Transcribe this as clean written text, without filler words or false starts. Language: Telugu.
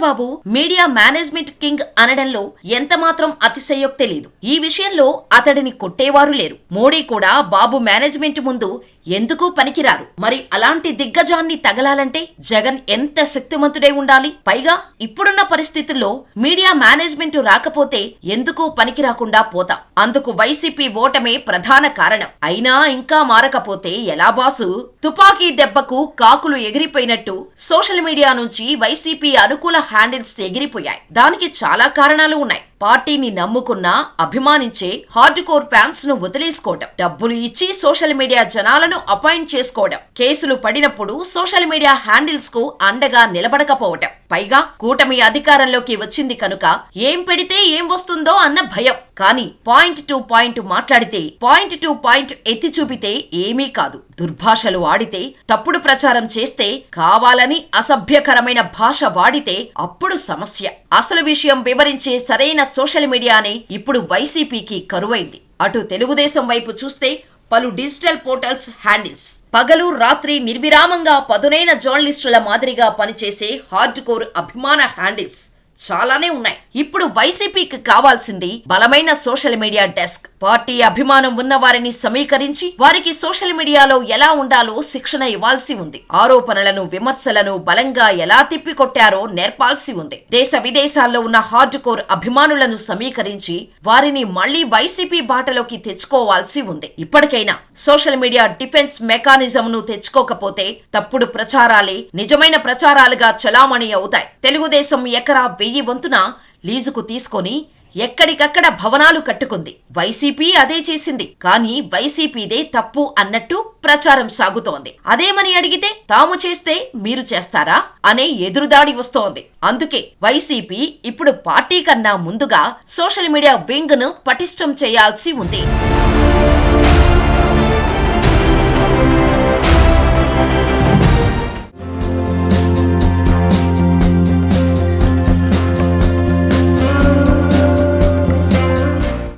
బాబు మీడియా మేనేజ్మెంట్ కింగ్ అనడంలో ఎంతమాత్రం అతిశయోక్తి లేదు. ఈ విషయంలో అతడిని కొట్టేవారు లేరు. మోడీ కూడా బాబు మేనేజ్మెంట్ ముందు ఎందుకు పనికిరారు. మరి అలాంటి దిగ్గజాన్ని తగలాలంటే జగన్ ఎంత శక్తిమంతుడై ఉండాలి. పైగా ఇప్పుడున్న పరిస్థితుల్లో మీడియా మేనేజ్మెంట్ రాకపోతే ఎందుకు పనికి రాకుండా పోతాం. అందుకు వైసీపీ ఓటమే ప్రధాన కారణం. అయినా ఇంకా మారకపోతే ఎలా బాసు? తుపాకీ దెబ్బకు కాకులు ఎగిరిపోయినట్టు సోషల్ మీడియా నుంచి వైసీపీ అనుకూల హ్యాండిల్స్ ఎగిరిపోయాయి. దానికి చాలా కారణాలు ఉన్నాయి. పార్టీని నమ్ముకున్న, అభిమానించే హార్డ్ కోర్ ఫ్యాన్స్ ను వదిలేసుకోవడం, డబ్బులు ఇచ్చి సోషల్ మీడియా జనాలను అపాయింట్ చేసుకోవడం, కేసులు పడినప్పుడు సోషల్ మీడియా హ్యాండిల్స్ కు అండగా నిలబడకపోవడం, పైగా కూటమి అధికారంలోకి వచ్చింది కనుక ఏం పెడితే ఏం వస్తుందో అన్న భయం. కానీ పాయింట్ టు పాయింట్ మాట్లాడితే, పాయింట్ టు పాయింట్ ఎత్తి చూపితే ఏమీ కాదు. దుర్భాషలు ఆడితే, తప్పుడు ప్రచారం చేస్తే, కావాలని అసభ్యకరమైన భాష వాడితే అప్పుడు సమస్య. అసలు విషయం వివరించే సరైన సోషల్ మీడియానే ఇప్పుడు వైసీపీకి కరువైంది. అటు తెలుగుదేశం వైపు చూస్తే పలు డిజిటల్ పోర్టల్స్ హ్యాండిల్స్, పగలు రాత్రి నిర్విరామంగా పదునైన జర్నలిస్టుల మాదిరిగా పనిచేసే హార్డ్ కోర్ అభిమాన హ్యాండిల్స్ చాలానే ఉన్నాయి. ఇప్పుడు వైసీపీకి కావాల్సింది బలమైన సోషల్ మీడియా డెస్క్. పార్టీ అభిమానం ఉన్న వారిని సమీకరించి వారికి సోషల్ మీడియాలో ఎలా ఉండాలో శిక్షణ ఇవ్వాల్సి ఉంది. ఆరోపణలను, విమర్శలను బలంగా ఎలా తిప్పికొట్టారో నేర్పాల్సి ఉంది. దేశ విదేశాల్లో ఉన్న హార్డ్ కోర్ అభిమానులను సమీకరించి వారిని మళ్లీ వైసీపీ బాటలోకి తెచ్చుకోవాల్సి ఉంది. ఇప్పటికైనా సోషల్ మీడియా డిఫెన్స్ మెకానిజం ను తెచ్చుకోకపోతే తప్పుడు ప్రచారాలే నిజమైన ప్రచారాలుగా చలామణి అవుతాయి. తెలుగుదేశం ఎకరా 1000 వంతున లీజుకు తీసుకొని ఎక్కడికక్కడ భవనాలు కట్టుకుంది. వైసీపీ అదే చేసింది. కానీ వైసీపీదే తప్పు అన్నట్టు ప్రచారం సాగుతోంది. అదేమని అడిగితే తాము చేస్తే మీరు చేస్తారా అనే ఎదురుదాడి వస్తోంది. అందుకే వైసీపీ ఇప్పుడు పార్టీ కన్నా ముందుగా సోషల్ మీడియా వింగ్ ను పటిష్టం చేయాల్సి ఉంది.